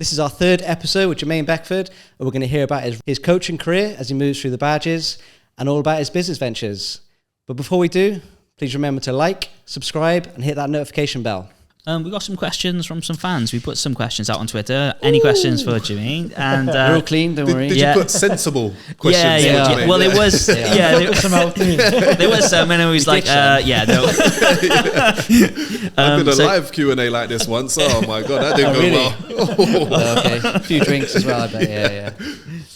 This is our third episode with Jermaine Beckford, and we're going to hear about his coaching career as he moves through the badges and all about his business ventures. But before we do, please remember to like, subscribe, and hit that notification bell. We got some questions from some fans. We put some questions out on Twitter. Any questions for Jermaine? And they're all clean, don't worry. Did you put sensible questions? Yeah. Well, it was. There was some, and it was like, no. I did a live Q&A like this once. Oh my god, that didn't go well. Okay, a few drinks as well, I bet.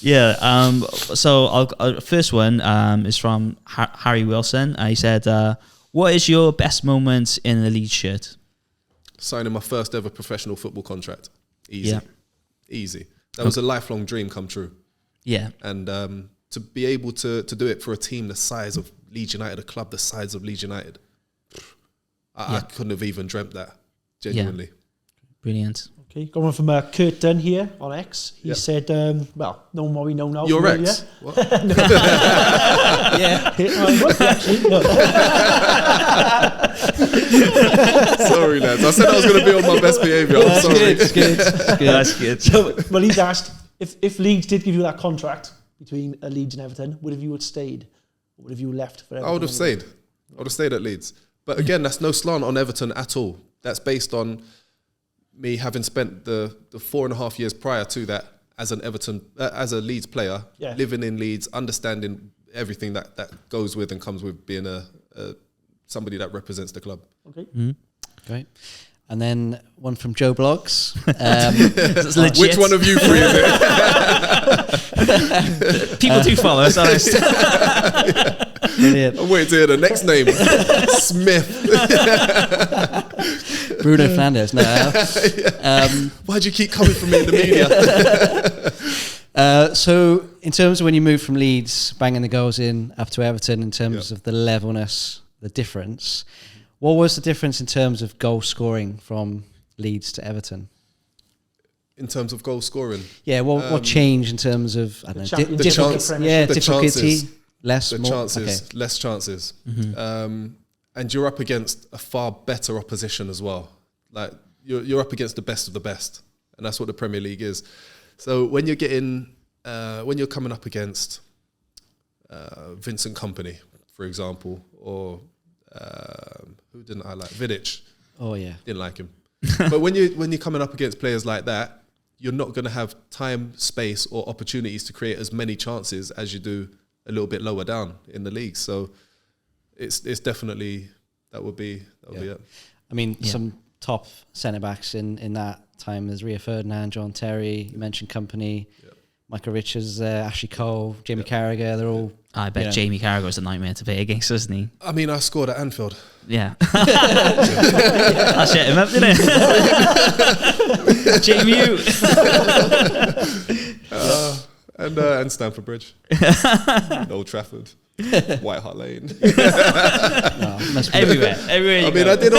Yeah. So first one is from Harry Wilson. He said, "What is your best moment in a Leeds shirt?" Signing my first ever professional football contract. Easy. That was a lifelong dream come true. Yeah. And to be able to do it for a team the size of Leeds United, a club the size of Leeds United, I couldn't have even dreamt that, genuinely. Yeah. Brilliant. Okay, got one from Kurt Dunn here on X. He said, knowing what we know now. Your ex? What? Sorry, lads. I said I was going to be on my best behaviour. I'm sorry. It's good. That's good. So, well, he's asked, if Leeds did give you that contract between Leeds and Everton, would have you stayed? Or would have you left for Everton? I would have stayed. I would have stayed at Leeds. But again, that's no slant on Everton at all. That's based on me having spent the 4.5 years prior to that as an as a Leeds player, living in Leeds, understanding everything that goes with and comes with being somebody that represents the club. Okay. Mm-hmm. Great. And then one from Joe Blogs. Which one of you three is it? People do follow us, honest. Brilliant. I'm waiting to hear the next name. Smith. Bruno Fernandes. No. Why'd you keep coming from me in the media? So in terms of when you moved from Leeds, banging the goals in up to Everton, in terms of the levelness, the difference, what was the difference in terms of goal scoring from Leeds to Everton? In terms of goal scoring? Yeah, what changed in terms of difficulty? Less chances. Mm-hmm. And you're up against a far better opposition as well. Like you're up against the best of the best, and that's what the Premier League is. So when you're coming up against Vincent Kompany, for example, or who didn't I like? Vidic. Oh yeah, didn't like him. But when you're coming up against players like that, you're not going to have time, space, or opportunities to create as many chances as you do a little bit lower down in the league. So it's definitely that would be it. I mean, some top centre backs in that time. There's Rio Ferdinand, John Terry. You mentioned Kompany, Michael Richards, Ashley Cole, Jamie Carragher. They're all. I bet Jamie Carragher was a nightmare to play against, wasn't he? I mean, I scored at Anfield. Yeah. I shut him up, didn't it? Jamie. And Stamford Bridge. Old Trafford. White Hart Lane. Everywhere. I mean, I did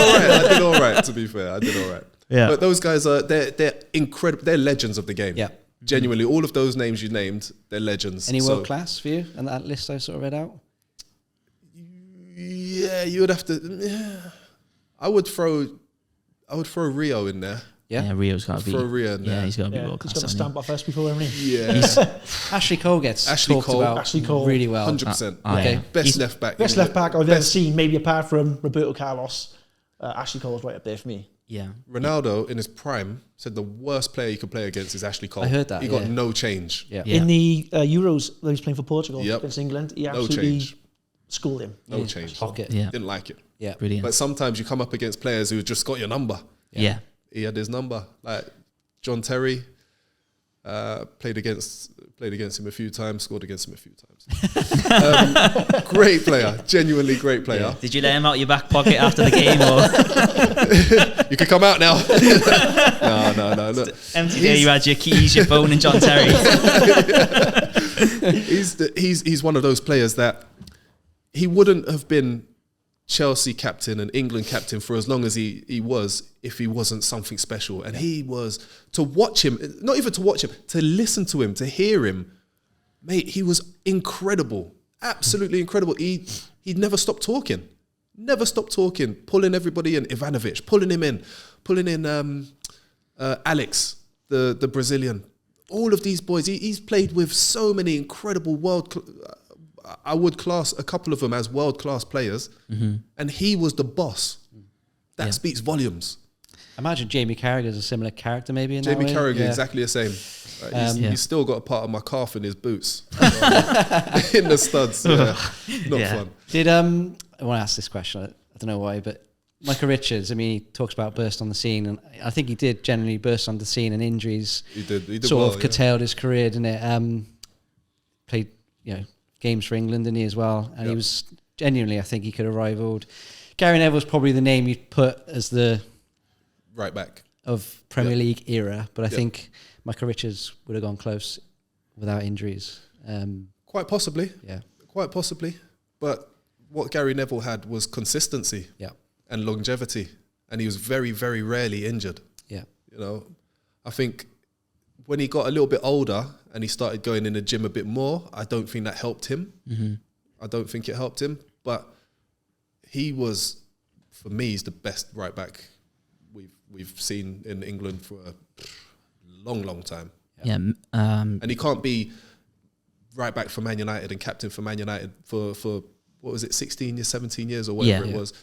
all right, to be fair. I did all right. Yeah. But those guys they're incredible. They're legends of the game. Yeah. Genuinely, all of those names you named, they're legends. Any world class for you? And that list I sort of read out? Yeah, you would have to. Yeah. I would throw Rio in there. Yeah, Rio's got to be. Throw Rio in there. Yeah, he's got to be world class. He's got to stamp off us before, hasn't he? Yeah. Ashley Cole gets talked about really well. 100%. Okay. Best left back. Best left back I've ever seen, maybe apart from Roberto Carlos. Ashley Cole's right up there for me. Yeah. Ronaldo, in his prime, said the worst player you could play against is Ashley Cole. I heard that. He got no change. Yeah. In the Euros, when he was playing for Portugal against England, he absolutely schooled him. No change. Pocket. Yeah. Didn't like it. Yeah. Brilliant. But sometimes you come up against players who just got your number. Yeah. He had his number. Like John Terry, played against him a few times, scored against him a few times. Great player, genuinely great player. Yeah. Did you let him out your back pocket after the game? Or? You can come out now. No. Look, empty day, you had your keys, your phone, and John Terry. He's one of those players that he wouldn't have been Chelsea captain and England captain for as long as he was if he wasn't something special. And he was, to watch him, not even to watch him, to listen to him, to hear him, mate, he was incredible. Absolutely incredible. He never stopped talking. Pulling everybody in. Ivanovic, pulling in Alex. the Brazilian. All of these boys, he's played with so many incredible I would class a couple of them as world-class players, and he was the boss. That speaks volumes. Imagine Jamie Carragher's a similar character maybe in Jamie that way. Carragher, exactly the same. He's still got a part of my calf in his boots. In the studs. Yeah. Not fun. I want to ask this question, I don't know why, but Michael Richards, I mean, he talks about burst on the scene, and I think he did generally burst on the scene, and injuries He did sort of curtailed his career, didn't it? Played, games for England, didn't he, as well? And he was genuinely, I think he could have rivaled. Gary Neville's probably the name you'd put as the right back of Premier League era, but I think Michael Richards would have gone close without injuries. Quite possibly. Yeah. Quite possibly. But what Gary Neville had was consistency and longevity. And he was very, very rarely injured. Yeah. I think when he got a little bit older and he started going in the gym a bit more, I don't think that helped him. I don't think it helped him. But he was, for me, he's the best right back we've seen in England for a long, long time. Yeah. And he can't be right back for Man United and captain for Man United for what was it, 16 years, 17 years or whatever it was,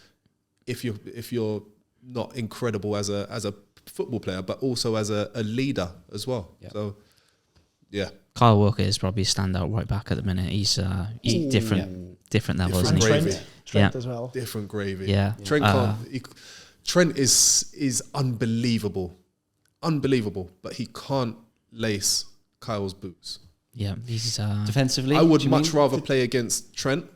if you're not incredible as a football player, but also as a leader as well. Yeah. So, yeah. Kyle Walker is probably a standout right back at the minute. He's different level, isn't he? Trent as well. Different gravy. Yeah. Trent is unbelievable. Unbelievable. But he can't lace Kyle's boots. Yeah. He's defensively. I would much rather play against Trent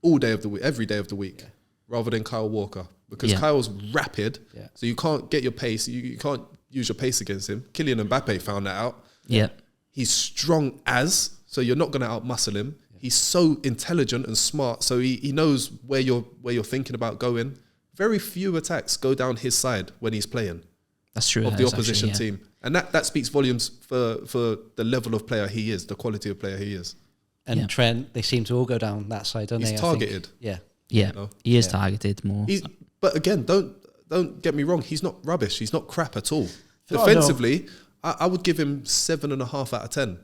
all day of the week, every day of the week, rather than Kyle Walker. Because Kyle's rapid, so you can't get your pace. You can't use your pace against him. Kylian Mbappe found that out. Yeah. He's strong so you're not going to outmuscle him. He's so intelligent and smart, so he knows where you're thinking about going. Very few attacks go down his side when he's playing. That's true. Of the opposition team. And that speaks volumes for the level of player he is, the quality of player he is. And Trent, they seem to all go down that side, don't they? He's targeted. Yeah. Yeah. He is targeted more. But again, don't get me wrong, he's not rubbish. He's not crap at all. Defensively, I would give him 7.5 out of 10,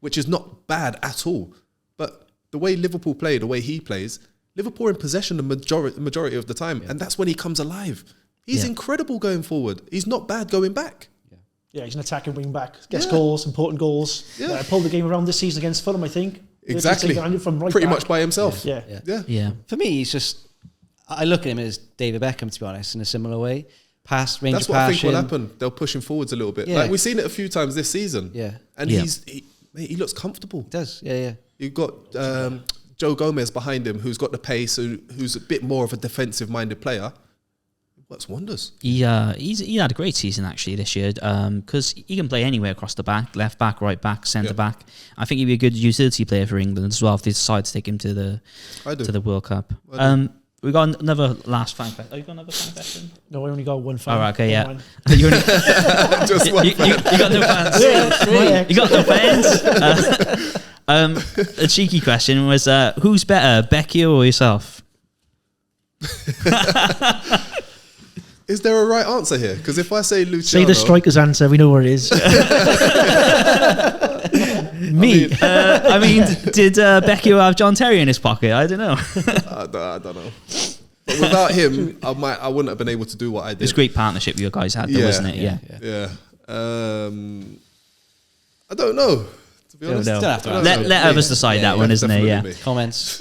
which is not bad at all. But the way Liverpool play, the way he plays, Liverpool are in possession the majority of the time, and that's when he comes alive. He's incredible going forward. He's not bad going back. Yeah, he's an attacking wing back. Gets goals, important goals. Yeah. Pulled the game around this season against Fulham, I think. Exactly. From right Pretty back. much by himself. Yeah. For me, he's just, I look at him as David Beckham, to be honest, in a similar way. Range That's of what I think passion. will happen. They'll push him forwards a little bit. Yeah. Like we've seen it a few times this season. Yeah. And he looks comfortable. He does, yeah. You've got Joe Gomez behind him, who's got the pace, who's a bit more of a defensive-minded player. Works wonders. He had a great season actually this year because he can play anywhere across the back, left back, right back, centre back. I think he'd be a good utility player for England as well if they decide to take him to the World Cup. We got another last fan question. Oh, you got another fan question? No, I only got one fan. All right, okay, yeah. You only, Just one you got no fans. You got no fans. A cheeky question was, who's better, Becky or yourself? Is there a right answer here? Because if I say Luciano... Say the striker's answer, we know where it is. Me. I mean, did Becky have John Terry in his pocket? I don't know. I don't know. But without him, I wouldn't have been able to do what I did. It was a great partnership you guys had, though, wasn't it? Yeah. I don't know. To be honest, Don't have to let others decide that one, isn't it? Yeah. me. Comments.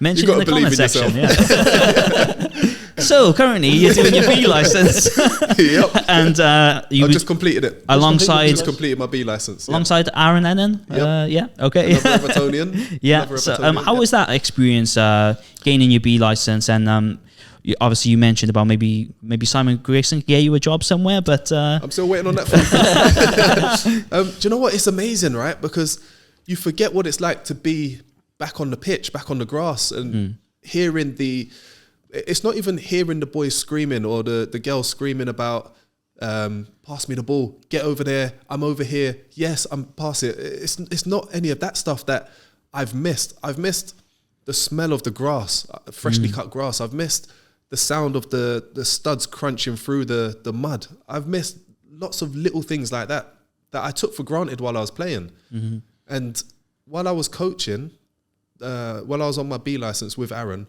Mention You in the gotta believe comment in section. Yeah. So currently you're doing your B license, Yep. and you I've just completed it. alongside Just completed my B license. alongside Aaron Lennon. Yep. Okay. Another Evertonian. Yeah. Another So, Evertonian, how was that experience gaining your B license? And obviously you mentioned about maybe Simon Grayson gave you a job somewhere, but I'm still waiting on that. Do you know what? It's amazing, right? Because you forget what it's like to be back on the pitch, back on the grass, and hearing it's not even hearing the boys screaming or the girls screaming about pass me the ball, get over there, I'm over here, yes, I'm pass it. It's not any of that stuff that I've missed. I've missed the smell of the grass, freshly cut grass. I've missed the sound of the studs crunching through the mud. I've missed lots of little things like that I took for granted while I was playing. Mm-hmm. And while I was coaching, while I was on my B license with Aaron,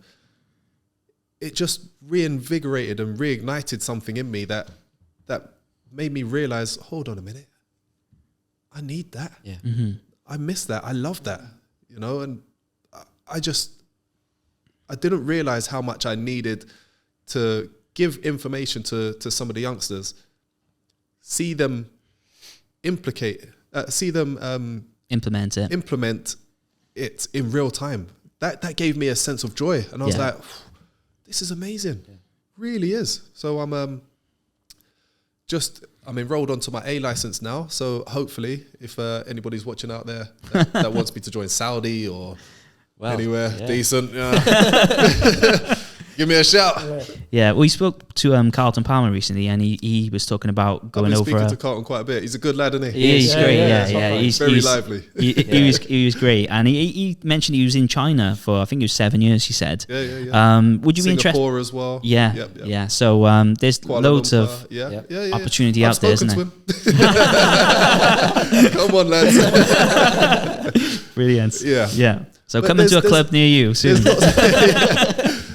it just reinvigorated and reignited something in me that made me realize, hold on a minute, I need that. Yeah. Mm-hmm. I miss that. I love that, you know, and I didn't realize how much I needed to give information to some of the youngsters, see them implement it in real time. That gave me a sense of joy, and I was like, this is amazing. Yeah. Really is. So I'm enrolled onto my A license now. So hopefully, if anybody's watching out there that wants me to join Saudi or anywhere decent, give me a shout. Yeah, we spoke to Carlton Palmer recently, and he was talking about going over. I've been speaking to Carlton quite a bit. He's a good lad, isn't he? He's great. Yeah. He's very lively. He was great, and he mentioned he was in China for, I think it was 7 years. He said. Yeah. Would you be interested? Singapore as well. Yeah. Yep. Yeah. So there's Kuala loads Lumpur. of opportunity out there, isn't there? Come on, lads. Brilliant. Yeah. So come into a club near you soon.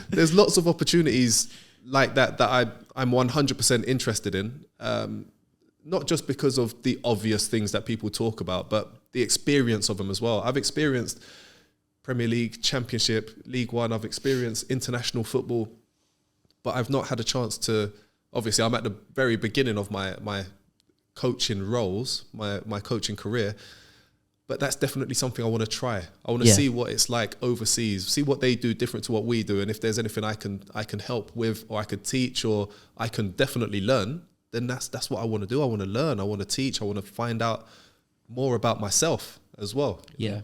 There's lots of opportunities like that I'm 100% interested in. Not just because of the obvious things that people talk about, but the experience of them as well. I've experienced Premier League, Championship, League One. I've experienced international football, but I've not had a chance to. Obviously, I'm at the very beginning of my coaching roles, my coaching career. But that's definitely something I want to try. I want to see what it's like overseas, see what they do different to what we do, and if there's anything I can help with, or I could teach, or I can definitely learn, then that's what I want to do. I want to learn, I want to teach, I want to find out more about myself as well. Yeah.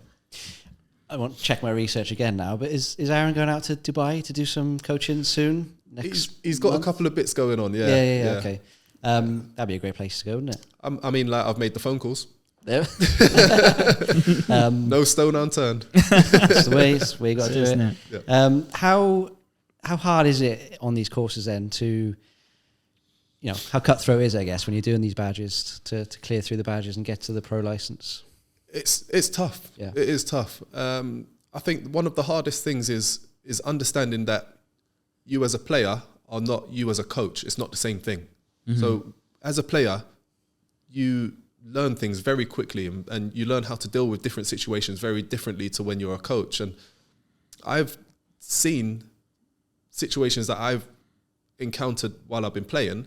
I want to check my research again now, but is Aaron going out to Dubai to do some coaching soon? He's got a couple of bits going on, yeah. Okay. That'd be a great place to go, wouldn't it? I mean, like, I've made the phone calls. There. No stone unturned. That's the way you got to do it. Yeah. How hard is it on these courses then to, how cutthroat is it, I guess, when you're doing these badges to clear through the badges and get to the pro license? It's tough. Yeah. It is tough. I think one of the hardest things is understanding that you as a player are not you as a coach. It's not the same thing. Mm-hmm. So as a player, you learn things very quickly, and you learn how to deal with different situations very differently to when you're a coach. And I've seen situations that I've encountered while I've been playing,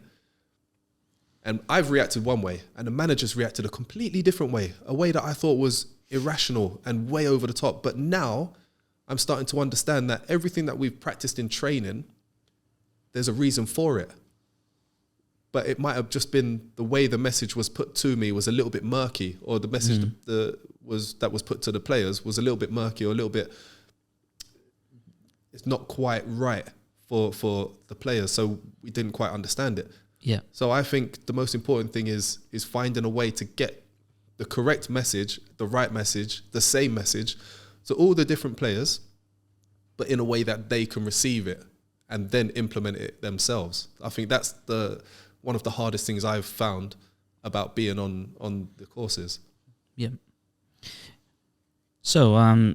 and I've reacted one way, and the manager's reacted a completely different way, a way that I thought was irrational and way over the top. But now I'm starting to understand that everything that we've practiced in training, there's a reason for it. But it might have just been the way the message was put to me was a little bit murky, or the message that was put to the players was a little bit murky, or a little bit, it's not quite right for the players. So we didn't quite understand it. Yeah. So I think the most important thing is finding a way to get the correct message, the right message, the same message to all the different players, but in a way that they can receive it and then implement it themselves. I think that's one of the hardest things I've found about being on the courses. Yeah. So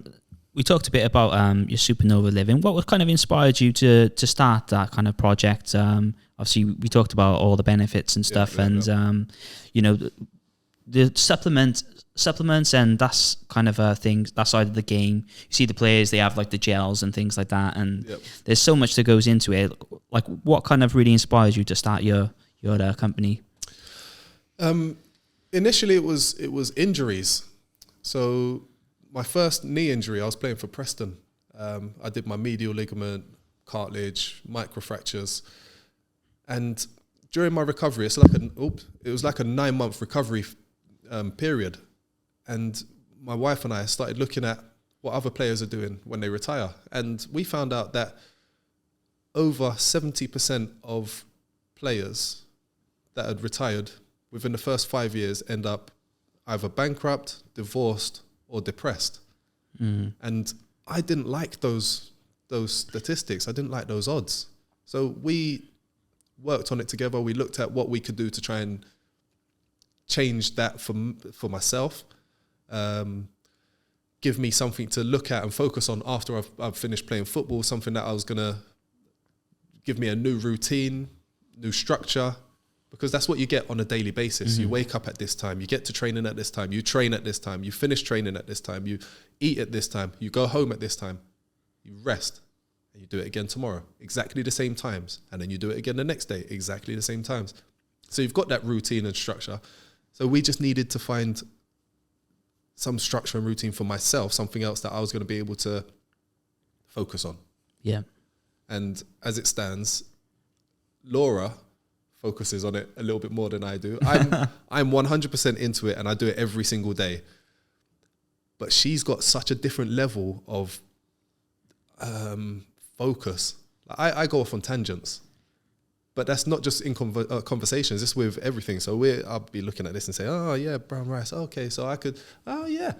we talked a bit about your Supernova Living. What kind of inspired you to start that kind of project? Obviously, we talked about all the benefits and stuff, the supplements, and that's kind of a thing, that side of the game. You see the players, they have like the gels and things like that, and there's so much that goes into it. Like, what kind of really inspires you to start your company? Initially, it was injuries. So my first knee injury, I was playing for Preston. I did my medial ligament, cartilage, microfractures, and during my recovery, it was like a 9-month recovery period. And my wife and I started looking at what other players are doing when they retire, and we found out that over 70% of players that had retired within the first 5 years end up either bankrupt, divorced, or depressed. And I didn't like those statistics. I didn't like those odds. So we worked on it together. We looked at what we could do to try and change that for myself. Give me something to look at and focus on after I've finished playing football, something that I was going to give me a new routine, new structure, because that's what you get on a daily basis. You wake up at this time, you get to training at this time, you train at this time, you finish training at this time, you eat at this time, you go home at this time, you rest, and you do it again tomorrow, exactly the same times, and then you do it again the next day, exactly the same times. So you've got that routine and structure. So we just needed to find some structure and routine for myself, something else that I was going to be able to focus on. Yeah. And as it stands, Laura focuses on it a little bit more than I do. I'm 100% into it and I do it every single day. But she's got such a different level of focus. I go off on tangents. But that's not just in conversations, it's with everything. So I'll be looking at this and say, oh yeah, brown rice. Okay, so I could, oh yeah,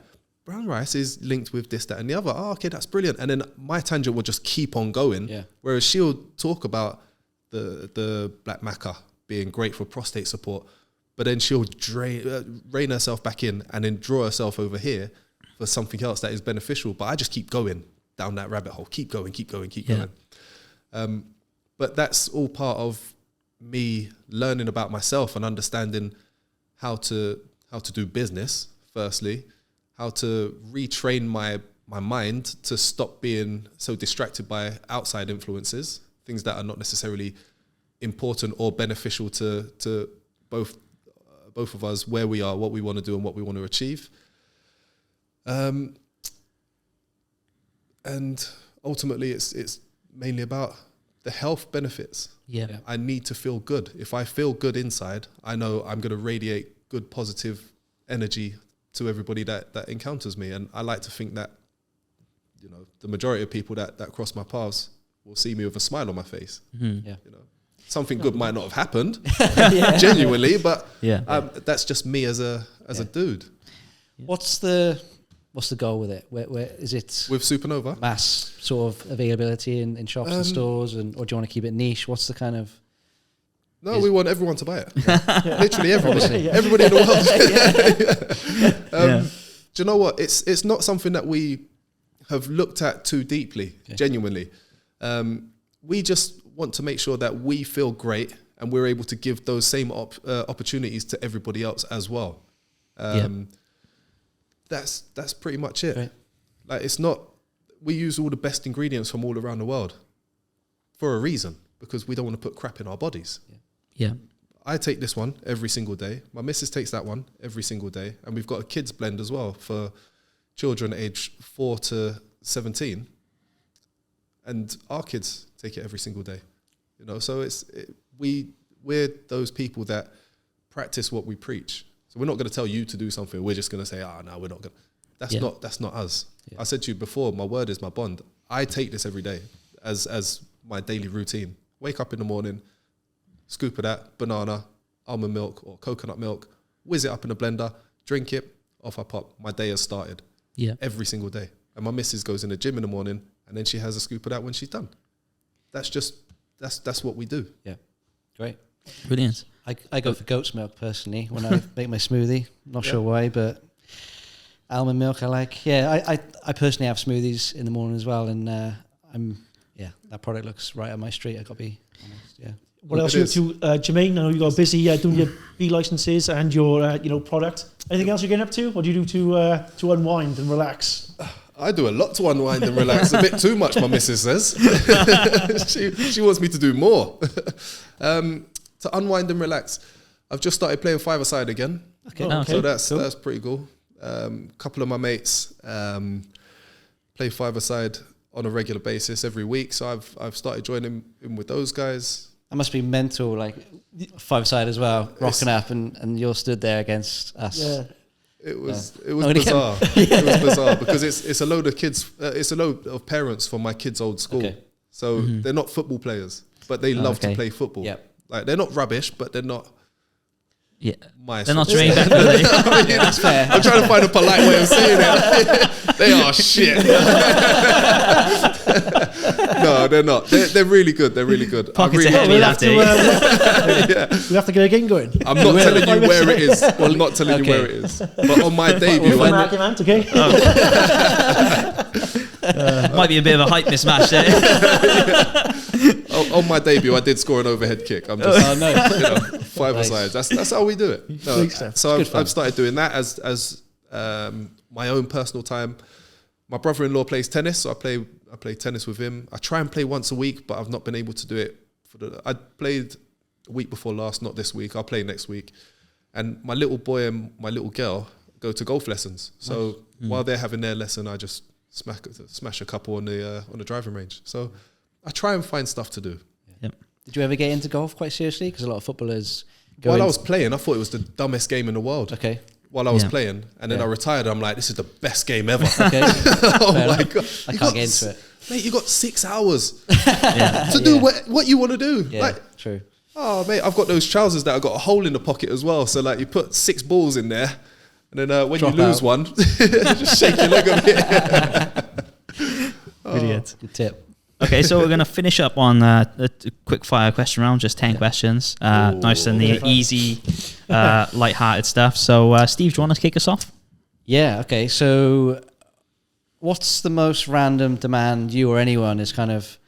brown rice is linked with this, that, and the other. Oh, okay, that's brilliant. And then my tangent will just keep on going. Yeah. Whereas she'll talk about the black maca being great for prostate support, but then she'll rein herself back in and then draw herself over here for something else that is beneficial. But I just keep going down that rabbit hole, keep going. But that's all part of me learning about myself and understanding how to do business, firstly, how to retrain my mind to stop being so distracted by outside influences, things that are not necessarily important or beneficial to both of us, where we are, what we want to do and what we want to achieve. And ultimately it's mainly about the health benefits. Yeah. I need to feel good. If I feel good inside, I know I'm going to radiate good, positive energy to everybody that encounters me. And I like to think that, the majority of people that cross my paths will see me with a smile on my face. Mm-hmm. Something good might not have happened, genuinely, but that's just me as a dude. What's the goal with it? Where is it? With Supernova? Mass sort of availability in shops and stores, or do you want to keep it niche? What's the kind of... No, we want everyone to buy it. Literally everybody. Everybody in the world. Do you know what? It's not something that we have looked at too deeply, genuinely. We just want to make sure that we feel great and we're able to give those same opportunities to everybody else as well. That's pretty much it. Right. Like, it's not, we use all the best ingredients from all around the world for a reason, because we don't want to put crap in our bodies. Yeah. I take this one every single day. My missus takes that one every single day. And we've got a kids blend as well for children aged 4 to 17. And our kids take it every single day. So we're those people that practice what we preach. So we're not going to tell you to do something. We're just going to say, no, we're not going to. That's not us. Yeah. I said to you before, my word is my bond. I take this every day as my daily routine. Wake up in the morning, scoop of that banana, almond milk or coconut milk, whiz it up in a blender, drink it, off I pop. My day has started. Yeah. Every single day. And my missus goes in the gym in the morning and then she has a scoop of that when she's done. That's what we do. Yeah. Great. Brilliant. I go for goat's milk personally when I make my smoothie. Not sure why, but almond milk I like. Yeah, I personally have smoothies in the morning as well, and that product looks right on my street. I got to be honest. Yeah. What else you up to, Jermaine? I know you got busy doing your B licenses and your product. Anything else you're getting up to? What do you do to unwind and relax? I do a lot to unwind and relax. A bit too much, my missus says. she wants me to do more. To unwind and relax, I've just started playing five-a-side again. Okay. So that's pretty cool. Couple of my mates play five-a-side on a regular basis every week. So I've started joining in with those guys. That must be mental, like five-a-side as well, rocking up, and you're stood there against us. Yeah. It was bizarre. It was bizarre because it's a load of kids. It's a load of parents from my kids' old school. Okay. So they're not football players, but they love to play football. Yep. Like, they're not rubbish, but they're not. Yeah, my they're not Jermaine Beckford. I mean, that's fair. I'm trying to find a polite way of saying it. They are shit. No, they're not. They're really good. They're really good. Pockets really of heavy that day. We have to get a game going. I'm not telling you where it is. I'm not telling you where it is. But on my debut, Okay. Might be a bit of a height mismatch there. on my debut, I did score an overhead kick. I'm just, five-a-side. That's how we do it. No, so I've started doing that as my own personal time. My brother-in-law plays tennis, so I play tennis with him. I try and play once a week, but I've not been able to do it. I played the week before last, not this week. I'll play next week. And my little boy and my little girl go to golf lessons. So while they're having their lesson, I just smash a couple on the driving range. So I try and find stuff to do. Yep. Did you ever get into golf quite seriously? Because a lot of footballers While I was playing, I thought it was the dumbest game in the world. Okay. While I was playing. And then I retired, I'm like, this is the best game ever. Okay. Oh my God. I can't get into it. Mate, you got 6 hours to do what you want to do. Yeah, like, true. Oh, mate, I've got those trousers that have got a hole in the pocket as well. So, like, you put 6 balls in there, and then when Drop you lose out. one, just shake your leg a bit. Brilliant. Good tip. Okay, so we're going to finish up on a quick fire question round, just 10 questions. Nice and easy, light-hearted stuff. So, Steve, do you want to kick us off? Yeah, okay. So what's the most random demand you or anyone is kind of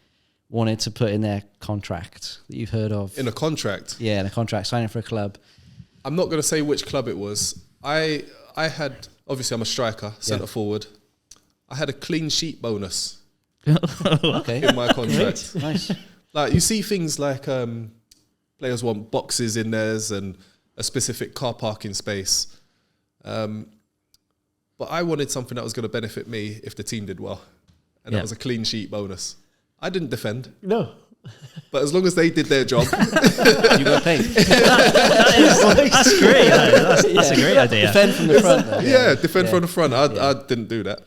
wanted to put in their contract that you've heard of? In a contract? Yeah, in a contract, signing for a club. I'm not going to say which club it was. I had, obviously I'm a striker, centre forward. I had a clean sheet bonus Okay. in my contract. Nice. Like, you see things like players want boxes in theirs and a specific car parking space. But I wanted something that was going to benefit me if the team did well. And that was a clean sheet bonus. I didn't defend. No. But as long as they did their job. You got paid. That's great. That's a great idea. Defend from the front. Though. Yeah, defend from the front. I didn't do that.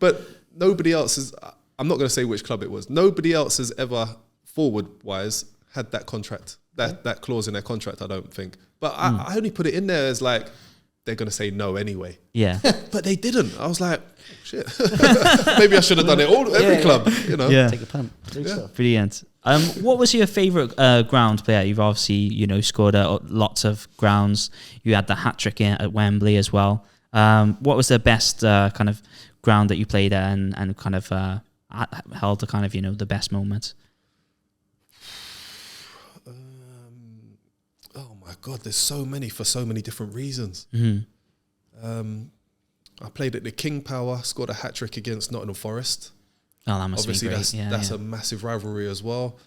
But nobody else has, I'm not going to say which club it was. Nobody else has ever, forward-wise, had that contract, that clause in their contract, I don't think. But I only put it in there as like, they're going to say no anyway. Yeah. But they didn't. I was like, oh, shit. Maybe I should have done it every club, you know. Yeah. Take a punt. Brilliant. What was your favourite ground player? You've obviously, scored at lots of grounds. You had the hat-trick at Wembley as well. What was the best kind of ground that you played at and kind of held the kind of, the best moments? Oh my God, there's so many for so many different reasons. I played at the King Power, scored a hat-trick against Nottingham Forest. Oh, that must Obviously, be great. that's a massive rivalry as well.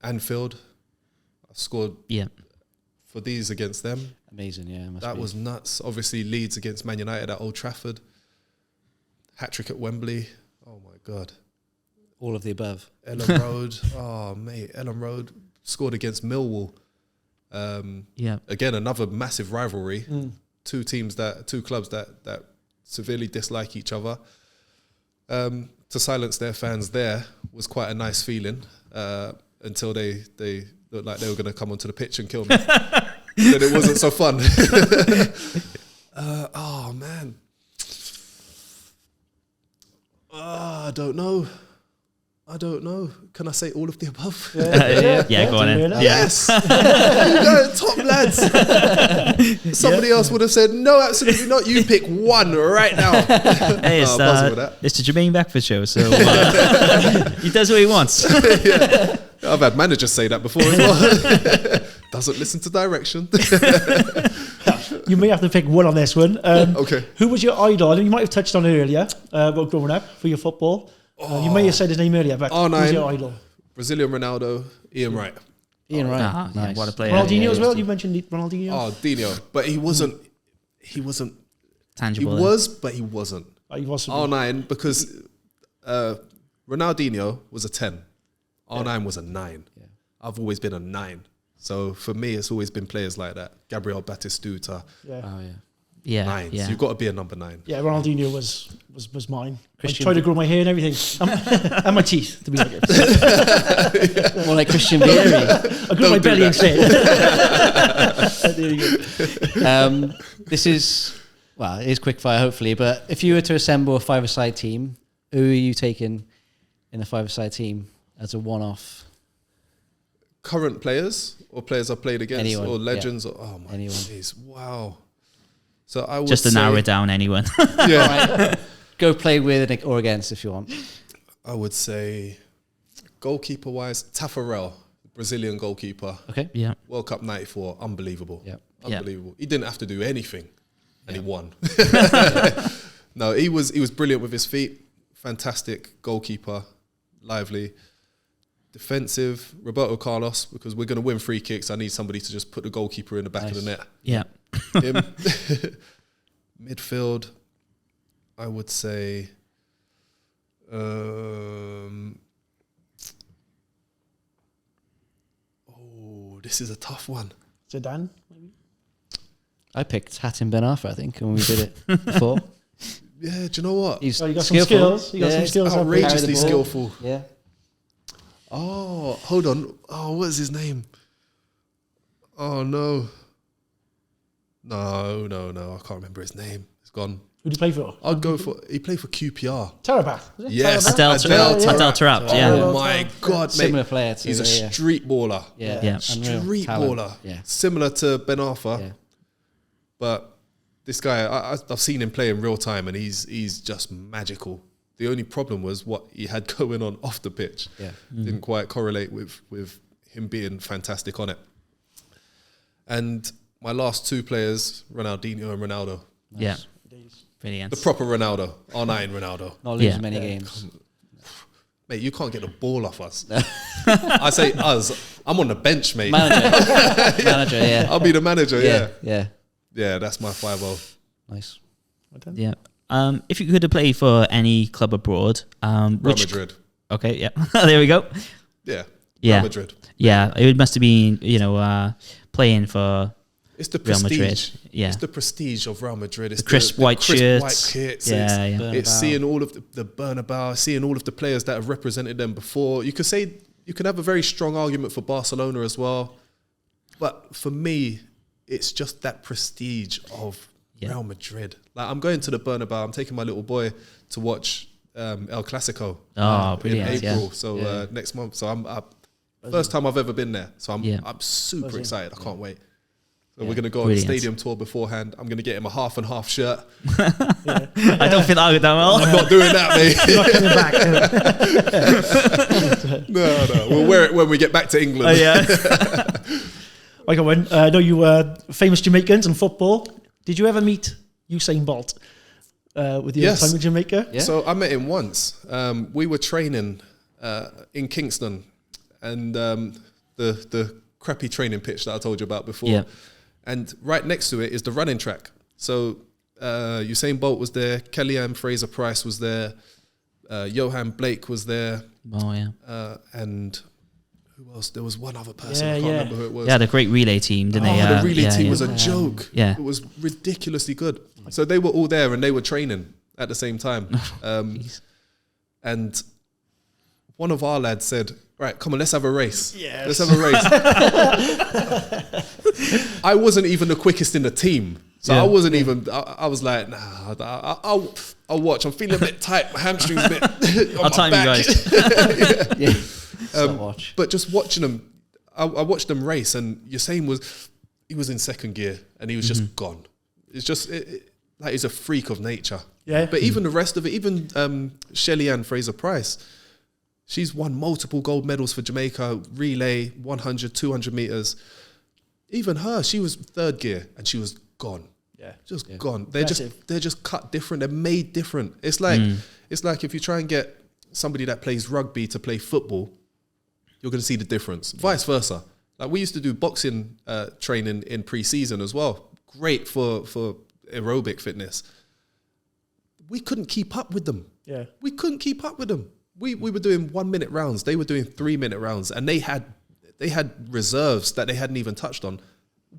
Anfield, I scored for these against them. Amazing, yeah. That was nuts. Obviously, Leeds against Man United at Old Trafford. Hat-trick at Wembley. Oh my God. All of the above. Ellen Road. Oh, mate. Ellen Road scored against Millwall. Again, another massive rivalry. Two clubs that severely dislike each other. To silence their fans there was quite a nice feeling until they looked like they were going to come onto the pitch and kill me. Then it wasn't so fun. Oh, man. I don't know. Can I say all of the above? Yeah, go on in. Yes. You go, top lads. Somebody else would have said, no, absolutely not. You pick one right now. Hey, it's the Jermaine Beckford show, so he does what he wants. I've had managers say that before as well. Doesn't listen to direction. You may have to pick one on this one. Okay. Who was your idol? I know you might have touched on it earlier about growing up for your football. You may have said his name earlier, but who was your idol? Brazilian Ronaldo, Ian Wright. Ian Wright. Nice. What a player. Ronaldinho as well. You mentioned Ronaldinho. Oh, Dino. But he wasn't tangible. He was, but he wasn't. He was. R9, because Ronaldinho was a 10. R9 was a 9. Yeah. I've always been a 9. So for me, it's always been players like that. Gabriel Batistuta. Yeah. Oh, yeah. Yeah, Nines. yeah. You've got to be a number 9. Yeah, Ronaldinho was mine. Christian I tried to grow my hair and everything. And my teeth, to be honest. More like Christian Vieri. I grew my belly instead. There you go. This is Well, it is quickfire, hopefully. But if you were to assemble a five-a-side team, who are you taking in the five-a-side team as a one-off? Current players or players I've played against? Anyone, or legends? yeah. Or, oh, my Anyone. days. Wow. So I would Just to narrow it down, anyone. Yeah. Right. Go play with or against if you want. I would say, goalkeeper-wise, Tafarel, Brazilian goalkeeper. Okay. Yeah. World Cup 94, unbelievable. Yeah. Unbelievable. He didn't have to do anything, and he won. No, he was brilliant with his feet. Fantastic goalkeeper, lively. Defensive, Roberto Carlos, because we're going to win free kicks. I need somebody to just put the goalkeeper in the back of the net. Yeah. Him. Midfield, I would say... this is a tough one. Zidane, maybe? I picked Hatem Ben Arfa, I think, when we did it before. Yeah, do you know what? He's You got skillful. some skills. You got some skills. Outrageously Carry the ball. skillful. Yeah. Oh, hold on. Oh, what is his name? Oh, no. No. I can't remember his name. It's gone. Who do you play for? I'd go for... He played for QPR. Tarabat. Yes. Adel Taarabt, yeah. Oh, my God, mate. Similar player to He's a yeah. street baller. Yeah. Yeah. Unreal. Street Talent. baller. Yeah. Similar to Ben Arfa. Yeah. But this guy, I've seen him play in real time, and he's just magical. The only problem was what he had going on off the pitch. Yeah. Didn't quite correlate with him being fantastic on it. And my last two players, Ronaldinho and Ronaldo. Yeah. Brilliant. The proper Ronaldo, R9 Ronaldo. Not losing Yeah. many games. Mate, you can't get the ball off us. I say us. I'm on the bench, mate. Manager, yeah. I'll be the manager, yeah. Yeah. Yeah, that's my 5-0. Nice. Yeah. If you could play for any club abroad, Real Madrid. Okay, yeah. There we go. Yeah. Yeah. Real Madrid. Yeah, it must have been, playing for It's the Real prestige. Madrid. Yeah. It's the prestige of Real Madrid. It's The crisp white shirts. kits. Yeah, it's, yeah. it's Bernabeu. seeing all of the Bernabeu, seeing all of the players that have represented them before. You could have a very strong argument for Barcelona as well. But for me, it's just that prestige of Real Madrid. Like, I'm going to the Bernabeu. I'm taking my little boy to watch El Clasico in brilliant, April. yeah. So next month. So I'm first time I've ever been there. So I'm super Buzzing. excited. I can't wait. So we're going to go on a stadium tour beforehand. I'm going to get him a half and half shirt. I don't think that would go well. I'm not doing that, mate. You're not coming back. No. We'll wear it when we get back to England. Oh, yeah. I got one. I know you were famous Jamaicans in football. Did you ever meet Usain Bolt with your Yes. time in Jamaica? Yeah. So I met him once. We were training in Kingston, and the crappy training pitch that I told you about before. Yeah. And right next to it is the running track. So Usain Bolt was there, Kellyanne Fraser-Price was there, Johan Blake was there, Oh, yeah. and who else? There was one other person. Yeah, I can't yeah. remember who it was. They had a great relay team, didn't they? The relay team yeah. was a joke. Yeah. It was ridiculously good. So they were all there and they were training at the same time. And one of our lads said, right, come on, let's have a race. Yes. Let's have a race. I wasn't even the quickest in the team. So Yeah. I wasn't even, I was like, nah, I'll watch. I'm feeling a bit tight. My hamstrings a bit on I'll my time back. you guys. Yeah. Watch. But just watching them, I watched them race, and Usain he was in second gear, and he was just gone. It's just like he's a freak of nature. Yeah. But even the rest of it, even Kellyanne Fraser-Price, she's won multiple gold medals for Jamaica, relay, 100, 200 meters. Even her, she was third gear, and she was gone. Yeah. Just gone. They're Impressive. just cut different. They're made different. It's like if you try and get somebody that plays rugby to play football, you're going to see the difference. Vice versa. Like, we used to do boxing training in pre-season as well. Great for aerobic fitness. We couldn't keep up with them. Yeah. We couldn't keep up with them. We were doing 1 minute rounds. They were doing 3 minute rounds, and they had reserves that they hadn't even touched on.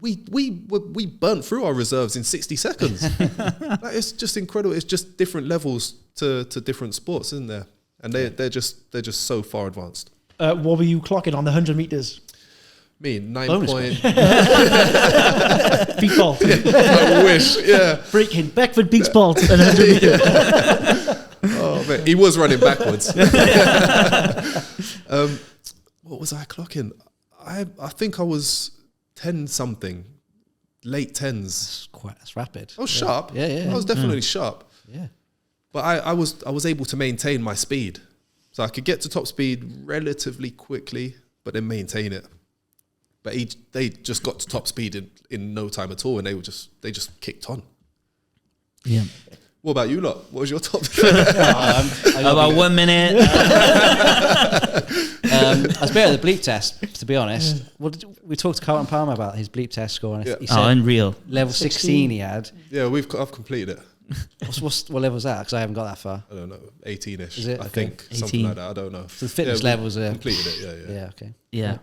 We burnt through our reserves in 60 seconds. Like, it's just incredible. It's just different levels to different sports, isn't there? And they're just so far advanced. What were you clocking on the 100 meters? Me, 9 Bonus point. Beat Bolt. I wish, yeah. Breaking Beckford beats Bolt. And 100 meters. Oh man, he was running backwards. What was I clocking? I think I was 10 something, late 10s. That's rapid. I was sharp. Yeah. I was definitely sharp. Yeah. But I was able to maintain my speed, so I could get to top speed relatively quickly, but then maintain it. But they just got to top speed in no time at all, and they just kicked on. Yeah. What about you lot? What was your top? About 1 minute. I was better at the bleep test, to be honest. We talked to Carlton Palmer about his bleep test score, and he said unreal. level 16 he had. Yeah, I've completed it. What level was that? Because I haven't got that far. I don't know, 18ish. Is it? I Okay. think something like that. I don't know. So the fitness levels are completed it. Yeah. Yeah, okay. Yeah. I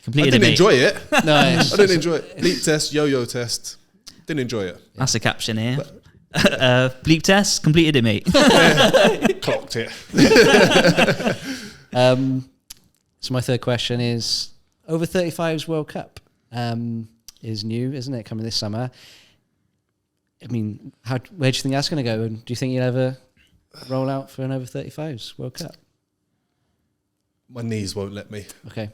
Completed didn't it, mate. enjoy it. No, I didn't enjoy it. Bleep test, yo-yo test. Didn't enjoy it. That's the caption here. Bleep test, completed it, mate. Clocked it. So my third question is, over 35's World Cup is new, isn't it? Coming this summer. I mean, where do you think that's going to go? And do you think you'll ever roll out for an over 35's World Cup? My knees won't let me. Okay.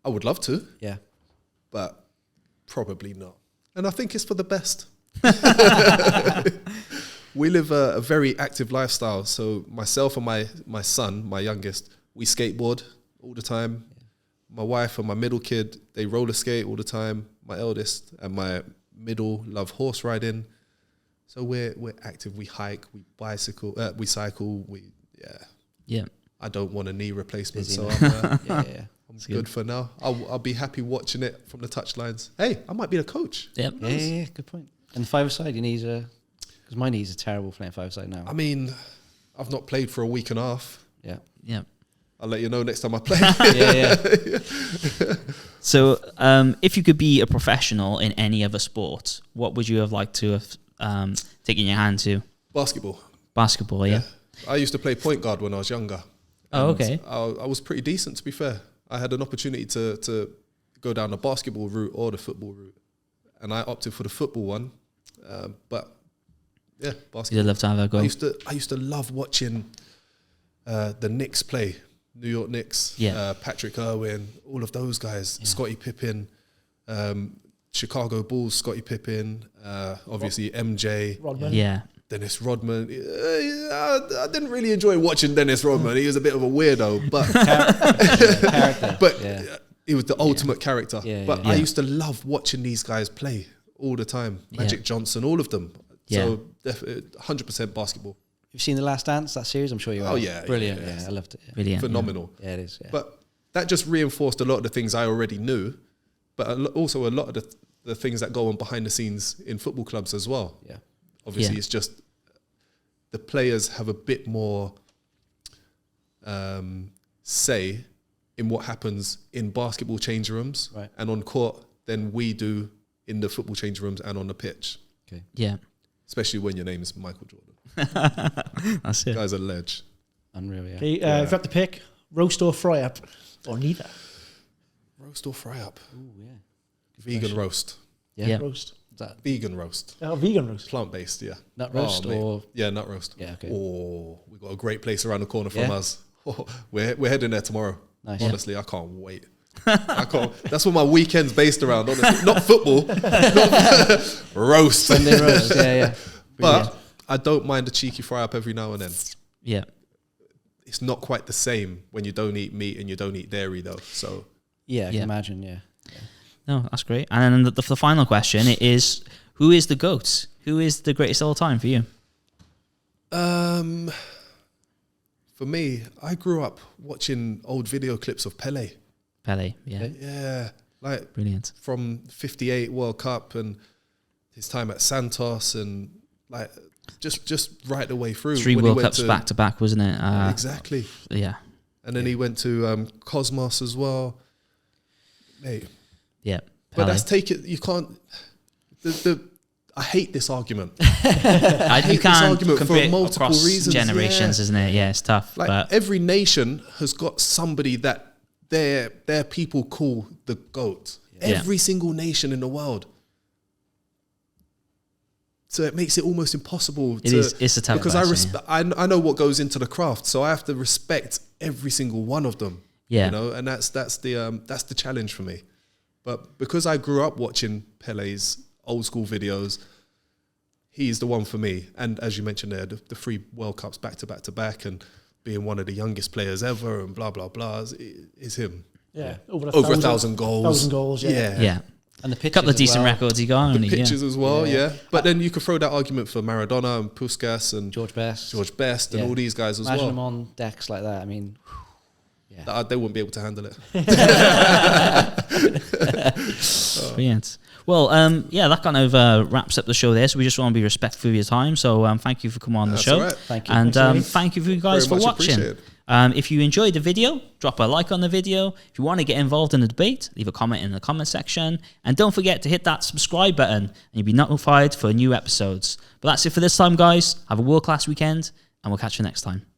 I would love to, Yeah. but probably not. And I think it's for the best. We live a very active lifestyle. So myself and my son, my youngest, we skateboard all the time. My wife and my middle kid, they roller skate all the time. My eldest and my middle love horse riding. So we're active. We hike, we bicycle, we cycle. Yeah. I don't want a knee replacement, Busy so now. I'm Yeah. good for now. I'll be happy watching it from the touchlines. Hey, I might be the coach. Yep. Yeah. Good point. And the five-a-side, your knees are... Because my knees are terrible playing five-a-side now. I mean, I've not played for a week and a half. Yeah. Yeah. I'll let you know next time I play. Yeah. So, if you could be a professional in any other sport, what would you have liked to have taken your hand to? Basketball. Basketball, yeah. I used to play point guard when I was younger. Oh, okay. I was pretty decent, to be fair. I had an opportunity to go down the basketball route or the football route, and I opted for the football one. But yeah, basketball. You'd love to have a go. I used to love watching the Knicks play, New York Knicks, Patrick Irwin, all of those guys, Scottie Pippen, Chicago Bulls, Scottie Pippen, obviously MJ, Rodman. Yeah. Dennis Rodman. I didn't really enjoy watching Dennis Rodman. He was a bit of a weirdo, but Character. but Yeah. he was the ultimate character. But Yeah. I used to love watching these guys play all the time. Magic Johnson, all of them. So 100% basketball. You've seen The Last Dance, that series? I'm sure you have. Oh, yeah. Brilliant. Yeah. Yeah, I loved it. Yeah. Brilliant. Phenomenal. Yeah, it is. Yeah. But that just reinforced a lot of the things I already knew, but also a lot of the things that go on behind the scenes in football clubs as well. Yeah. Obviously, it's just the players have a bit more say in what happens in basketball change rooms and on court than we do in the football change rooms and on the pitch. Okay. Yeah. Especially when your name is Michael Jordan. That's it. Guy's a ledge. Unreal, yeah. Okay, if you have to pick, roast or fry up, or neither. Roast or fry up? Ooh, yeah. Vegan roast. Yeah. Roast. Is that Vegan roast. Vegan roast. Plant-based, yeah. nut roast mate. or... Yeah, nut roast. Yeah, okay. Oh, we've got a great place around the corner from Yeah? us. Oh, we're heading there tomorrow. Nice. Honestly, I can't wait. I can't. That's what my weekend's based around, honestly. Not football. Not roast. Sunday roast, yeah. But I don't mind a cheeky fry up every now and then. Yeah. It's not quite the same when you don't eat meat and you don't eat dairy, though. So Yeah, I can imagine, yeah. No, that's great. And then the final question is, who is the GOAT? Who is the greatest of all time for you? for me, I grew up watching old video clips of Pele. Pele, yeah. Okay. Yeah, like Brilliant. from '58 World Cup and his time at Santos and like just right the way through. 3 when he World went Cups to, back to back, wasn't it? exactly. Yeah. And then he went to Cosmos as well. Mate, Yeah. but Pele. that's take it. You can't. I hate this argument. You can't argument for compare multiple across reasons, generations, yeah. isn't it? Yeah, it's tough. Like but every nation has got somebody that they're people call the GOAT. Every single nation in the world. So it makes it almost impossible. It's a tough because I know what goes into the craft, so I have to respect every single one of them. Yeah, you know, and that's the challenge for me. But because I grew up watching Pele's old school videos, he's the one for me. And as you mentioned there, the 3 World Cups back to back to back, and being one of the youngest players ever, and blah blah blah, is him. Yeah, over 1,000 goals. 1,000 goals. Yeah. And the couple of decent records he got. The pictures as well, yeah. But then you could throw that argument for Maradona and Puskas and George Best and all these guys as Imagine well. them on decks like that. I mean, they wouldn't be able to handle it. Brilliant. Well, that kind of wraps up the show there. So we just want to be respectful of your time. So thank you for coming on the show. Right. Thank you. And thank you for you guys for watching. If you enjoyed the video, drop a like on the video. If you want to get involved in the debate, leave a comment in the comment section. And don't forget to hit that subscribe button and you'll be notified for new episodes. But that's it for this time, guys. Have a world-class weekend and we'll catch you next time.